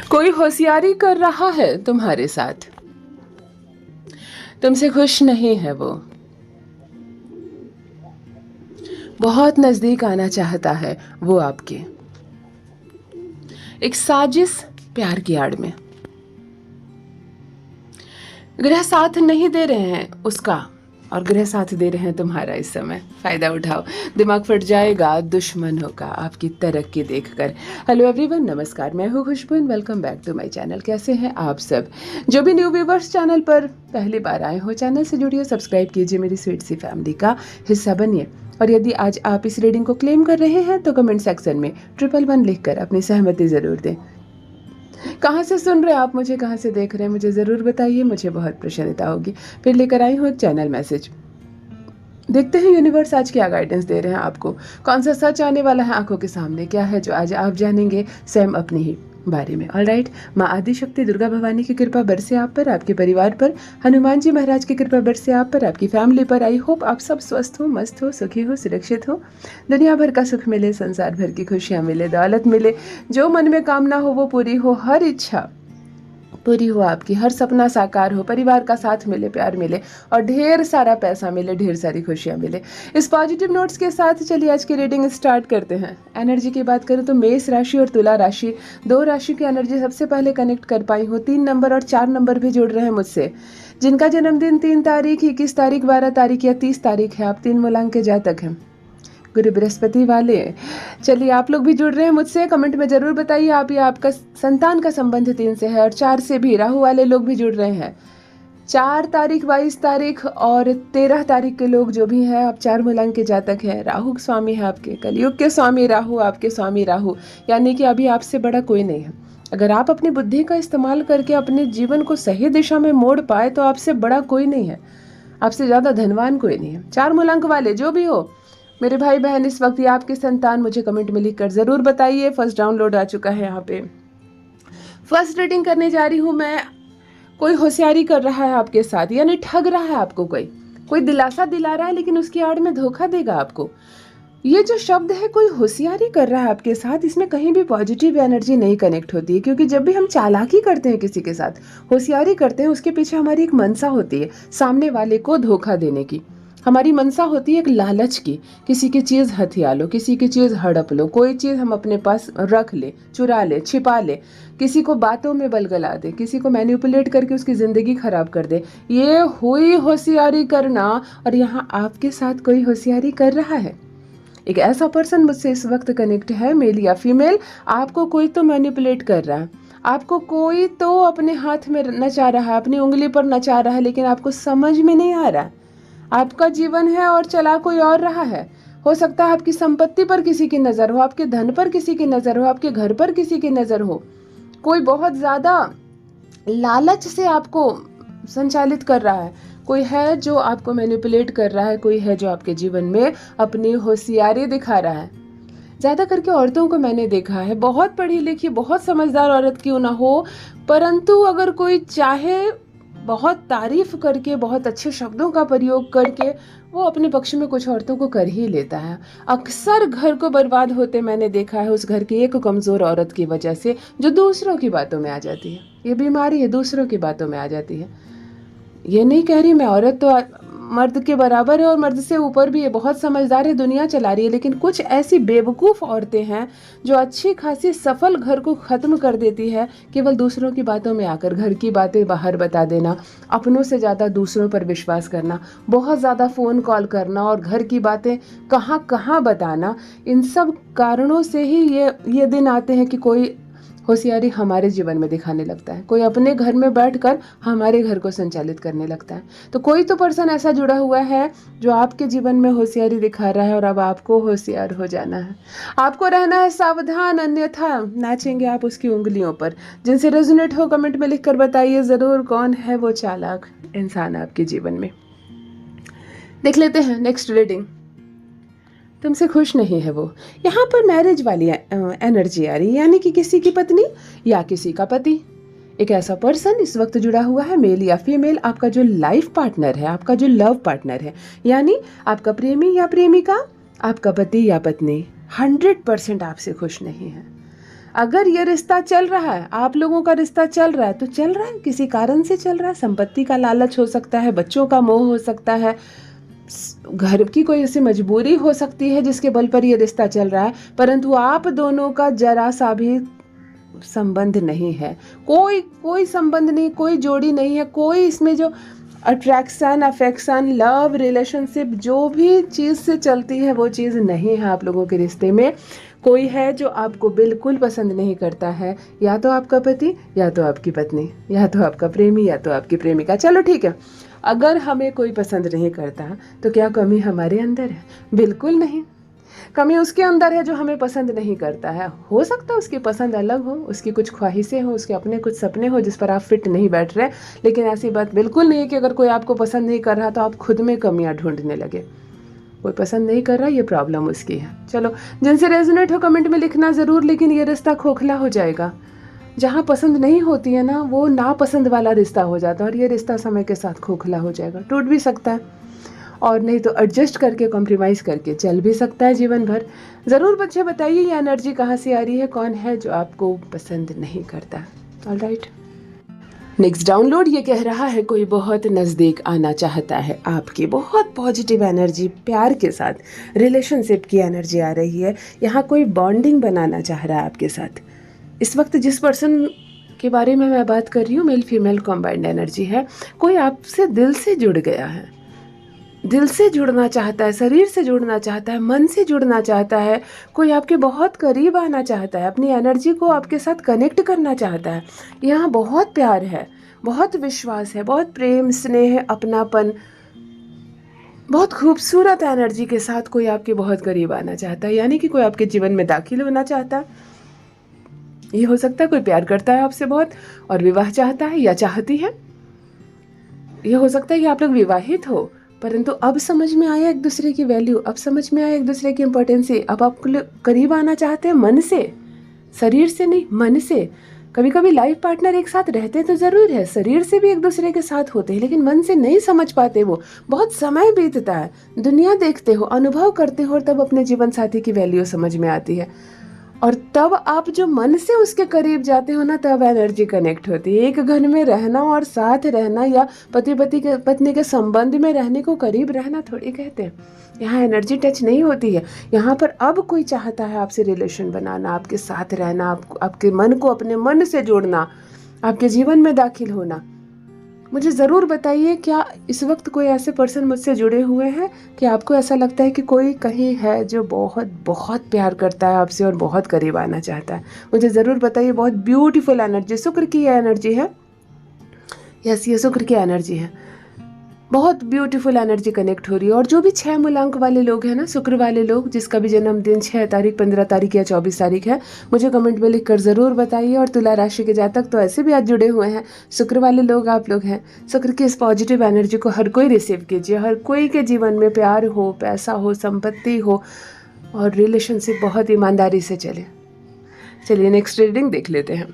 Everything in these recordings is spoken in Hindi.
कोई होशियारी कर रहा है तुम्हारे साथ, तुमसे खुश नहीं है वो, बहुत नजदीक आना चाहता है वो आपके, एक साजिश प्यार की आड़ में। ग्रह साथ नहीं दे रहे हैं उसका और ग्रह साथ दे रहे हैं तुम्हारा। इस समय फायदा उठाओ, दिमाग फट जाएगा दुश्मनों का आपकी तरक्की देखकर। हेलो एवरीवन, नमस्कार, मैं हूँ Khushboo and welcome back to my channel. कैसे हैं आप सब? जो भी न्यू व्यूवर्स चैनल पर पहली बार आए हो, चैनल से जुड़िए, सब्सक्राइब कीजिए, मेरी स्वीट सी फैमिली का हिस्सा बनिए। और यदि आज आप इस रीडिंग को क्लेम कर रहे हैं तो कमेंट सेक्शन में 111 लिखकर अपनी सहमति ज़रूर दें। कहाँ से सुन रहे हैं आप मुझे, कहाँ से देख रहे हैं, मुझे ज़रूर बताइए, मुझे बहुत प्रसन्नता होगी। फिर लेकर आई हूँ एक चैनल मैसेज। देखते हैं यूनिवर्स आज क्या गाइडेंस दे रहे हैं आपको, कौन सा सच आने वाला है आंखों के सामने, क्या है जो आज आप जानेंगे स्वयं अपने ही बारे में। ऑलराइट, माँ आदिशक्ति दुर्गा भवानी की कृपा बरसे आप पर, आपके परिवार पर, हनुमान जी महाराज की कृपा बरसे आप पर, आपकी फैमिली पर। आई होप आप सब स्वस्थ हो, मस्त हो, सुखी हो, सुरक्षित हो, दुनिया भर का सुख मिले, संसार भर की खुशियाँ मिले, दौलत मिले, जो मन में कामना हो वो पूरी हो, हर इच्छा पूरी हो आपकी, हर सपना साकार हो, परिवार का साथ मिले, प्यार मिले और ढेर सारा पैसा मिले, ढेर सारी खुशियाँ मिले। इस पॉजिटिव नोट्स के साथ चलिए आज की रीडिंग स्टार्ट करते हैं। एनर्जी की बात करें तो मेष राशि और तुला राशि, दो राशि की एनर्जी सबसे पहले कनेक्ट कर पाई हूँ। 3 नंबर और 4 नंबर भी जुड़ रहे हैं मुझसे। जिनका जन्मदिन 3 तारीख, 21 तारीख, 12 तारीख या 30 तारीख है, आप 3 मूलांक के जातक हैं, गुरु बृहस्पति वाले। चलिए आप लोग भी जुड़ रहे हैं मुझसे, कमेंट में जरूर बताइए आप या आपका संतान का संबंध 3 से है और 4 से भी। राहु वाले लोग भी जुड़ रहे हैं। 4 तारीख, 22 तारीख और 13 तारीख के लोग जो भी हैं, आप 4 मूलांक के जातक हैं। राहु स्वामी है आपके, कलयुग के स्वामी राहु, आपके स्वामी राहु, यानी कि अभी आपसे बड़ा कोई नहीं है। अगर आप अपनी बुद्धि का इस्तेमाल करके अपने जीवन को सही दिशा में मोड़ पाए तो आपसे बड़ा कोई नहीं है, आपसे ज़्यादा धनवान कोई नहीं है। 4 मूलांक वाले जो भी हो मेरे भाई बहन, इस वक्त या आपके संतान, मुझे कमेंट में लिखकर ज़रूर बताइए। फर्स्ट डाउनलोड आ चुका है यहाँ पे। फर्स्ट रीडिंग करने जा रही हूँ मैं। कोई होशियारी कर रहा है आपके साथ, यानी ठग रहा है आपको, कोई दिलासा दिला रहा है लेकिन उसकी आड़ में धोखा देगा आपको। ये जो शब्द है, कोई होशियारी कर रहा है आपके साथ, इसमें कहीं भी पॉजिटिव एनर्जी नहीं कनेक्ट होती है, क्योंकि जब भी हम चालाकी करते हैं किसी के साथ, होशियारी करते हैं, उसके पीछे हमारी एक मंशा होती है सामने वाले को धोखा देने की। हमारी मनसा होती है एक लालच की, किसी की चीज़ हथिया लो, किसी की चीज़ हड़प लो, कोई चीज़ हम अपने पास रख ले, चुरा ले, छिपा ले, किसी को बातों में बलगला दे, किसी को मैनिपुलेट करके उसकी ज़िंदगी खराब कर दे। ये हुई होशियारी करना, और यहाँ आपके साथ कोई होशियारी कर रहा है। एक ऐसा पर्सन मुझसे इस वक्त कनेक्ट है, मेल या फीमेल। आपको कोई तो मैनिपुलेट कर रहा है, आपको कोई तो अपने हाथ में नचा रहा है, अपनी उंगली पर नचा रहा है, लेकिन आपको समझ में नहीं आ रहा। आपका जीवन है और चला कोई और रहा है। हो सकता है आपकी संपत्ति पर किसी की नज़र हो, आपके धन पर किसी की नज़र हो, आपके घर पर किसी की नज़र हो। कोई बहुत ज़्यादा लालच से आपको संचालित कर रहा है, कोई है जो आपको मैनिपुलेट कर रहा है, कोई है जो आपके जीवन में अपनी होशियारी दिखा रहा है। ज़्यादा करके औरतों को मैंने देखा है, बहुत पढ़ी लिखी, बहुत समझदार औरत क्यों ना हो, परंतु अगर कोई चाहे बहुत तारीफ करके, बहुत अच्छे शब्दों का प्रयोग करके, वो अपने पक्ष में कुछ औरतों को कर ही लेता है। अक्सर घर को बर्बाद होते मैंने देखा है उस घर की एक कमज़ोर औरत की वजह से, जो दूसरों की बातों में आ जाती है। ये बीमारी है, दूसरों की बातों में आ जाती है। ये नहीं कह रही मैं, औरत तो मर्द के बराबर है और मर्द से ऊपर भी है, बहुत समझदार है, दुनिया चला रही है, लेकिन कुछ ऐसी बेवकूफ़ औरतें हैं जो अच्छी खासी सफल घर को ख़त्म कर देती है केवल दूसरों की बातों में आकर। घर की बातें बाहर बता देना, अपनों से ज़्यादा दूसरों पर विश्वास करना, बहुत ज़्यादा फ़ोन कॉल करना और घर की बातें कहाँ कहाँ बताना, इन सब कारणों से ही ये दिन आते हैं कि कोई होशियारी हमारे जीवन में दिखाने लगता है, कोई अपने घर में बैठकर हमारे घर को संचालित करने लगता है। तो कोई तो पर्सन ऐसा जुड़ा हुआ है जो आपके जीवन में होशियारी दिखा रहा है और अब आपको होशियार हो जाना है, आपको रहना है सावधान, अन्यथा नाचेंगे आप उसकी उंगलियों पर। जिनसे रेजोनेट हो कमेंट में लिखकर बताइए ज़रूर कौन है वो चालाक इंसान आपके जीवन में। देख लेते हैं नेक्स्ट रीडिंग। तुमसे खुश नहीं है वो, यहाँ पर मैरिज वाली एनर्जी आ रही है, यानी कि किसी की पत्नी या किसी का पति। एक ऐसा पर्सन इस वक्त जुड़ा हुआ है, मेल या फीमेल, आपका जो लाइफ पार्टनर है, आपका जो लव पार्टनर है, यानी आपका प्रेमी या प्रेमिका, आपका पति या पत्नी 100% आपसे खुश नहीं है। अगर ये रिश्ता चल रहा है, आप लोगों का रिश्ता चल रहा है, तो चल रहा है, किसी कारण से चल रहा है। संपत्ति का लालच हो सकता है, बच्चों का मोह हो सकता है, घर की कोई ऐसी मजबूरी हो सकती है जिसके बल पर ये रिश्ता चल रहा है, परंतु आप दोनों का जरा सा भी संबंध नहीं है, कोई संबंध नहीं, कोई जोड़ी नहीं है, कोई इसमें जो अट्रैक्शन, अफेक्शन, लव, रिलेशनशिप जो भी चीज़ से चलती है वो चीज़ नहीं है आप लोगों के रिश्ते में। कोई है जो आपको बिल्कुल पसंद नहीं करता है, या तो आपका पति, या तो आपकी पत्नी, या तो आपका प्रेमी, या तो आपकी प्रेमिका। चलो ठीक है, अगर हमें कोई पसंद नहीं करता तो क्या कमी हमारे अंदर है? बिल्कुल नहीं। कमी उसके अंदर है जो हमें पसंद नहीं करता है। हो सकता है उसकी पसंद अलग हो, उसकी कुछ ख्वाहिशें हो, उसके अपने कुछ सपने हो जिस पर आप फिट नहीं बैठ रहे, लेकिन ऐसी बात बिल्कुल नहीं है कि अगर कोई आपको पसंद नहीं कर रहा तो आप खुद में कमियां ढूंढने लगे। कोई पसंद नहीं कर रहा, ये प्रॉब्लम उसकी है। चलो, जिनसे रेजोनेट हो कमेंट में लिखना ज़रूर, लेकिन ये रिश्ता खोखला हो जाएगा। जहाँ पसंद नहीं होती है ना, वो नापसंद वाला रिश्ता हो जाता है, और ये रिश्ता समय के साथ खोखला हो जाएगा, टूट भी सकता है, और नहीं तो एडजस्ट करके, कॉम्प्रोमाइज़ करके चल भी सकता है जीवन भर। ज़रूर बच्चे बताइए ये एनर्जी कहाँ से आ रही है, कौन है जो आपको पसंद नहीं करता। ऑलराइट, नेक्स्ट डाउनलोड ये कह रहा है कोई बहुत नज़दीक आना चाहता है आपकी, बहुत पॉजिटिव एनर्जी, प्यार के साथ रिलेशनशिप की एनर्जी आ रही है। यहाँ कोई बॉन्डिंग बनाना चाह रहा है आपके साथ। इस वक्त जिस पर्सन के बारे में मैं बात कर रही हूँ, मेल फीमेल कॉम्बाइंड एनर्जी है। कोई आपसे दिल से जुड़ गया है, दिल से जुड़ना चाहता है, शरीर से जुड़ना चाहता है, मन से जुड़ना चाहता है। कोई आपके बहुत करीब आना चाहता है, अपनी एनर्जी को आपके साथ कनेक्ट करना चाहता है। यहाँ बहुत प्यार है, बहुत विश्वास है, बहुत प्रेम, स्नेह, अपनापन, बहुत खूबसूरत एनर्जी के साथ कोई आपके बहुत करीब आना चाहता है। यानी कि कोई आपके जीवन में दाखिल होना चाहता है। ये हो सकता है कोई प्यार करता है आपसे बहुत और विवाह चाहता है या चाहती है। ये हो सकता है कि आप लोग विवाहित हो, परंतु अब समझ में आया एक दूसरे की वैल्यू, अब समझ में आया एक दूसरे की इंपॉर्टेंस, अब आप करीब आना चाहते हैं मन से, शरीर से नहीं, मन से। कभी कभी लाइफ पार्टनर एक साथ रहते तो ज़रूर है, शरीर से भी एक दूसरे के साथ होते हैं, लेकिन मन से नहीं समझ पाते। वो बहुत समय बीतता है, दुनिया देखते हो, अनुभव करते हो, और तब अपने जीवन साथी की वैल्यू समझ में आती है। और तब आप जो मन से उसके करीब जाते हो ना, तब एनर्जी कनेक्ट होती है। एक घर में रहना और साथ रहना या पत्नी के संबंध में रहने को करीब रहना थोड़ी कहते हैं। यहाँ एनर्जी टच नहीं होती है। यहाँ पर अब कोई चाहता है आपसे रिलेशन बनाना, आपके साथ रहना, आपके मन को अपने मन से जोड़ना, आपके जीवन में दाखिल होना। मुझे ज़रूर बताइए, क्या इस वक्त कोई ऐसे पर्सन मुझसे जुड़े हुए हैं कि आपको ऐसा लगता है कि कोई कहीं है जो बहुत बहुत प्यार करता है आपसे और बहुत करीब आना चाहता है? मुझे ज़रूर बताइए। बहुत ब्यूटीफुल एनर्जी, शुक्र की एनर्जी है। यस, ये शुक्र की एनर्जी है। बहुत ब्यूटीफुल एनर्जी कनेक्ट हो रही है। और जो भी 6 मूलांक वाले लोग हैं ना, शुक्र वाले लोग, जिसका भी जन्मदिन 6 तारीख, 15 तारीख या 24 तारीख है, मुझे कमेंट में लिखकर ज़रूर बताइए। और तुला राशि के जातक तो ऐसे भी आज जुड़े हुए हैं, शुक्र वाले लोग आप लोग हैं। शुक्र की इस पॉजिटिव एनर्जी को हर कोई रिसीव कीजिए। हर कोई के जीवन में प्यार हो, पैसा हो, संपत्ति हो, और रिलेशनशिप बहुत ईमानदारी से चले। चलिए नेक्स्ट रीडिंग देख लेते हैं।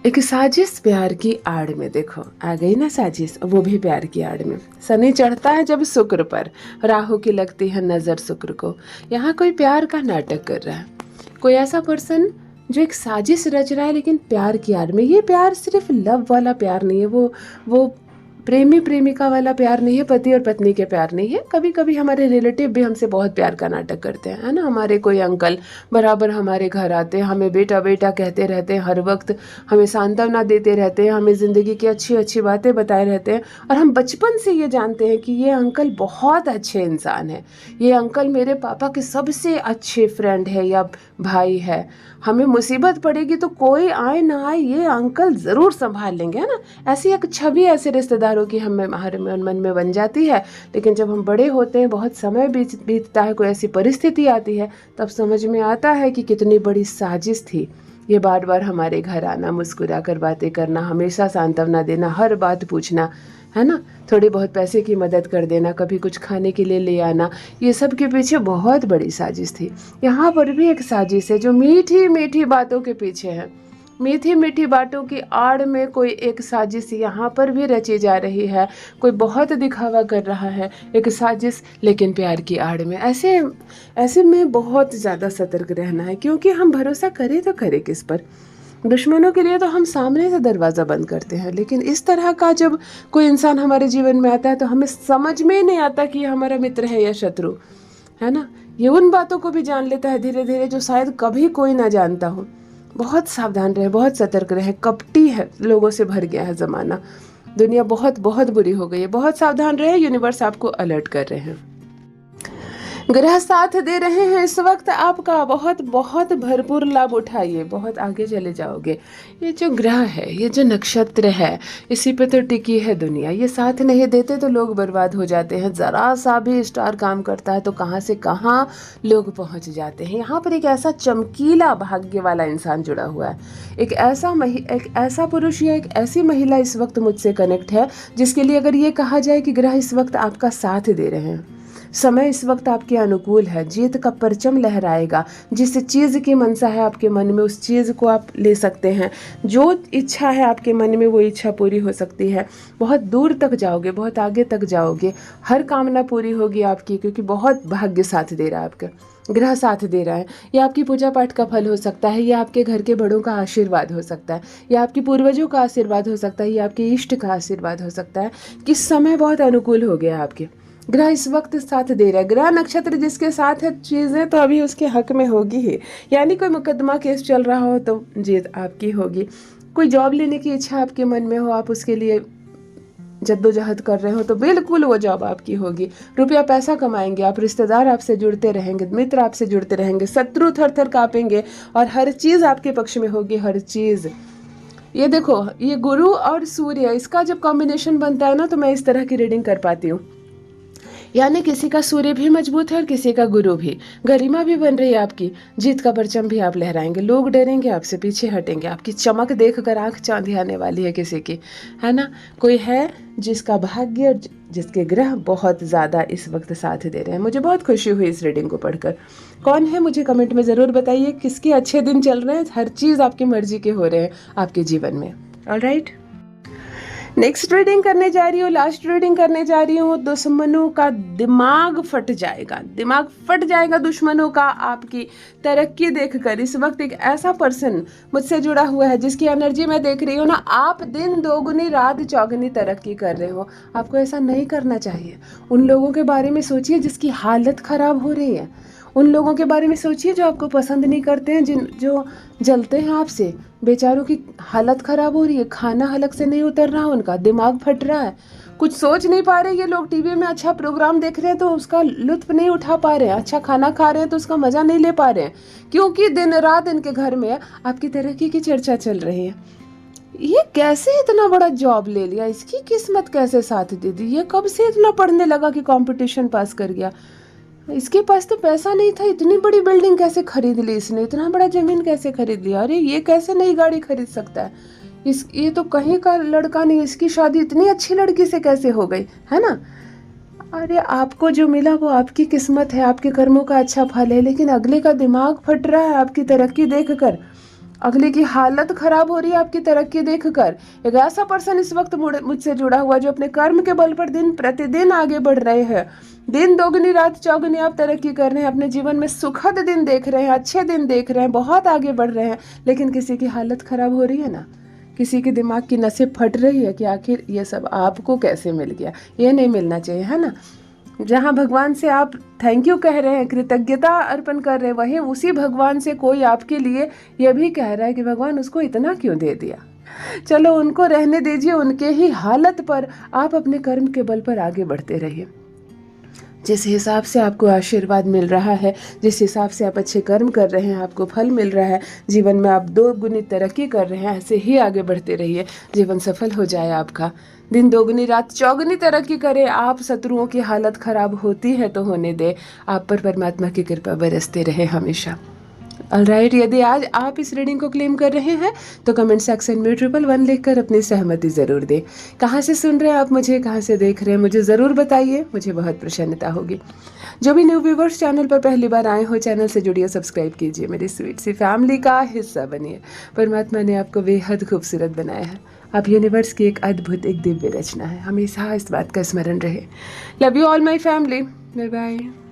एक साजिश प्यार की आड़ में, देखो आ गई ना साजिश, वो भी प्यार की आड़ में। शनि चढ़ता है जब शुक्र पर, राहु की लगती है नज़र शुक्र को। यहाँ कोई प्यार का नाटक कर रहा है, कोई ऐसा पर्सन जो एक साजिश रच रहा है, लेकिन प्यार की आड़ में। ये प्यार सिर्फ लव वाला प्यार नहीं है, वो प्रेमी प्रेमिका वाला प्यार नहीं है, पति और पत्नी के प्यार नहीं है। कभी कभी हमारे रिलेटिव भी हमसे बहुत प्यार का नाटक करते हैं, है ना। हमारे कोई अंकल बराबर हमारे घर आते हैं, हमें बेटा बेटा कहते रहते हैं, हर वक्त हमें सांत्वना देते रहते हैं, हमें ज़िंदगी की अच्छी अच्छी बातें बताए रहते हैं। और हम बचपन से ये जानते हैं कि ये अंकल बहुत अच्छे इंसान है, ये अंकल मेरे पापा के सबसे अच्छे फ्रेंड है या भाई है। हमें मुसीबत पड़ेगी तो कोई आए ना आए, ये अंकल ज़रूर संभाल लेंगे, है ना। ऐसी एक छवि ऐसे रिश्तेदारों की हमारे मन में बन जाती है। लेकिन जब हम बड़े होते हैं, बहुत समय बीतता है, कोई ऐसी परिस्थिति आती है, तब समझ में आता है कि कितनी बड़ी साजिश थी ये। बार बार हमारे घर आना, मुस्कुरा कर बातें करना, हमेशा सांत्वना देना, हर बात पूछना, है ना, थोड़ी बहुत पैसे की मदद कर देना, कभी कुछ खाने के लिए ले आना, ये सब के पीछे बहुत बड़ी साजिश थी। यहाँ पर भी एक साजिश है जो मीठी मीठी बातों के पीछे है। मीठी मीठी बातों की आड़ में कोई एक साजिश यहाँ पर भी रची जा रही है, कोई बहुत दिखावा कर रहा है, एक साजिश लेकिन प्यार की आड़ में। ऐसे ऐसे में बहुत ज़्यादा सतर्क रहना है, क्योंकि हम भरोसा करें तो करें किस पर। दुश्मनों के लिए तो हम सामने से दरवाज़ा बंद करते हैं, लेकिन इस तरह का जब कोई इंसान हमारे जीवन में आता है तो हमें समझ में नहीं आता कि ये हमारा मित्र है या शत्रु है ना। ये उन बातों को भी जान लेता है धीरे धीरे जो शायद कभी कोई ना जानता हो। बहुत सावधान रहे, बहुत सतर्क रहे। कपटी है लोगों से भर गया है ज़माना, दुनिया बहुत बहुत बुरी हो गई है। बहुत सावधान रहे, यूनिवर्स आपको अलर्ट कर रहे हैं। ग्रह साथ दे रहे हैं इस वक्त आपका, बहुत बहुत भरपूर लाभ उठाइए, बहुत आगे चले जाओगे। ये जो ग्रह है, ये जो नक्षत्र है, इसी पे तो टिकी है दुनिया। ये साथ नहीं देते तो लोग बर्बाद हो जाते हैं। ज़रा सा भी स्टार काम करता है तो कहाँ से कहाँ लोग पहुँच जाते हैं। यहाँ पर एक ऐसा चमकीला भाग्य वाला इंसान जुड़ा हुआ है, एक ऐसा पुरुष या एक ऐसी महिला इस वक्त मुझसे कनेक्ट है, जिसके लिए अगर ये कहा जाए कि ग्रह इस वक्त आपका साथ दे रहे हैं। समय इस वक्त आपके अनुकूल है, जीत का परचम लहराएगा। जिस चीज़ की मनसा है आपके मन में, उस चीज़ को आप ले सकते हैं। जो इच्छा है आपके मन में, वो इच्छा पूरी हो सकती है। बहुत दूर तक जाओगे, बहुत आगे तक जाओगे, हर कामना पूरी होगी आपकी, क्योंकि बहुत भाग्य साथ दे रहा है आपका, ग्रह साथ दे रहा है। यह आपकी पूजा पाठ का फल हो सकता है, यह आपके घर के बड़ों का आशीर्वाद हो सकता है, यह आपके पूर्वजों का आशीर्वाद हो सकता है, यह आपके इष्ट का आशीर्वाद हो सकता है कि समय बहुत अनुकूल हो गया आपके। ग्रह इस वक्त साथ दे रहा है। ग्रह नक्षत्र जिसके साथ है चीज़ें तो अभी उसके हक में होगी ही। यानी कोई मुकदमा केस चल रहा हो तो जीत आपकी होगी। कोई जॉब लेने की इच्छा आपके मन में हो, आप उसके लिए जद्दोजहद कर रहे हो, तो बिल्कुल वो जॉब आपकी होगी। रुपया पैसा कमाएंगे आप, रिश्तेदार आपसे जुड़ते रहेंगे, मित्र आपसे जुड़ते रहेंगे, शत्रु थर थर कांपेंगे और हर चीज़ आपके पक्ष में होगी, हर चीज़। ये देखो, ये गुरु और सूर्य, इसका जब कॉम्बिनेशन बनता है ना, तो मैं इस तरह की रीडिंग कर पाती हूँ। यानी किसी का सूर्य भी मजबूत है और किसी का गुरु भी। गरिमा भी बन रही है आपकी, जीत का परचम भी आप लहराएंगे, लोग डरेंगे आपसे, पीछे हटेंगे। आपकी चमक देखकर आंख चांदी आने वाली है किसी की, है ना। कोई है जिसका भाग्य और जिसके ग्रह बहुत ज़्यादा इस वक्त साथ दे रहे हैं। मुझे बहुत खुशी हुई इस रीडिंग को पढ़कर। कौन है मुझे कमेंट में ज़रूर बताइए, किसके अच्छे दिन चल रहे हैं, हर चीज़ आपकी मर्जी के हो रहे हैं आपके जीवन में। ऑलराइट, नेक्स्ट रीडिंग करने जा रही हूँ, लास्ट रीडिंग करने जा रही हूँ। दुश्मनों का दिमाग फट जाएगा, दिमाग फट जाएगा दुश्मनों का आपकी तरक्की देखकर। इस वक्त एक ऐसा पर्सन मुझसे जुड़ा हुआ है जिसकी एनर्जी मैं देख रही हूँ ना, आप दिन दोगुनी रात चौगुनी तरक्की कर रहे हो। आपको ऐसा नहीं करना चाहिए। उन लोगों के बारे में सोचिए जिसकी हालत खराब हो रही है। उन लोगों के बारे में सोचिए जो आपको पसंद नहीं करते हैं, जो जलते हैं आपसे। बेचारों की हालत ख़राब हो रही है, खाना हलक से नहीं उतर रहा उनका, दिमाग फट रहा है, कुछ सोच नहीं पा रहे। ये लोग टीवी में अच्छा प्रोग्राम देख रहे हैं तो उसका लुत्फ नहीं उठा पा रहे हैं, अच्छा खाना खा रहे हैं तो उसका मज़ा नहीं ले पा रहे हैं, क्योंकि दिन रात इनके घर में आपकी तरक्की की चर्चा चल रही है। ये कैसे इतना बड़ा जॉब ले लिया, इसकी किस्मत कैसे साथ दे दी, ये कब से इतना पढ़ने लगा कि कंपटीशन पास कर गया, इसके पास तो पैसा नहीं था, इतनी बड़ी बिल्डिंग कैसे खरीद ली इसने, इतना बड़ा जमीन कैसे खरीद लिया, अरे ये कैसे नई गाड़ी खरीद सकता है, ये तो कहीं का लड़का नहीं, इसकी शादी इतनी अच्छी लड़की से कैसे हो गई, है ना। अरे आपको जो मिला वो आपकी किस्मत है, आपके कर्मों का अच्छा फल है, लेकिन अगले का दिमाग फट रहा है आपकी तरक्की देखकर, अगले की हालत खराब हो रही है आपकी तरक्की देखकर। एक ऐसा पर्सन इस वक्त मुझसे जुड़ा हुआ जो अपने कर्म के बल पर दिन प्रतिदिन आगे बढ़ रहे हैं, दिन दोगुनी रात चौगुनी आप तरक्की कर रहे हैं, अपने जीवन में सुखद दिन देख रहे हैं, अच्छे दिन देख रहे हैं, बहुत आगे बढ़ रहे हैं। लेकिन किसी की हालत खराब हो रही है ना, किसी के दिमाग की नसें फट रही है कि आखिर ये सब आपको कैसे मिल गया, ये नहीं मिलना चाहिए, है ना। जहाँ भगवान से आप थैंक यू कह रहे हैं, कृतज्ञता अर्पण कर रहे हैं, वहीं उसी भगवान से कोई आपके लिए यह भी कह रहा है कि भगवान उसको इतना क्यों दे दिया। चलो उनको रहने दीजिए, उनके ही हालत पर आप अपने कर्म के बल पर आगे बढ़ते रहिए। जिस हिसाब से आपको आशीर्वाद मिल रहा है, जिस हिसाब से आप अच्छे कर्म कर रहे हैं, आपको फल मिल रहा है, जीवन में आप 2 गुनी तरक्की कर रहे हैं, ऐसे ही आगे बढ़ते रहिए, जीवन सफल हो जाए आपका। दिन दोगुनी रात चौगुनी तरक्की करें आप। शत्रुओं की हालत खराब होती है तो होने दे, आप पर परमात्मा की कृपा बरसते रहे हमेशा। ऑलराइट, यदि आज आप इस रीडिंग को क्लेम कर रहे हैं तो कमेंट सेक्शन में 111 लिखकर अपनी सहमति ज़रूर दें। कहाँ से सुन रहे हैं आप मुझे, कहाँ से देख रहे हैं, मुझे ज़रूर बताइए, मुझे बहुत प्रसन्नता होगी। जो भी न्यू व्यूवर्स चैनल पर पहली बार आए हो, चैनल से जुड़िए, सब्सक्राइब कीजिए, मेरी स्वीट सी फैमिली का हिस्सा बनिए। परमात्मा ने आपको बेहद खूबसूरत बनाया है। आप यूनिवर्स की एक अद्भुत, एक दिव्य रचना है। हमेशा इस बात का स्मरण रहे। Love you all my family. Bye bye.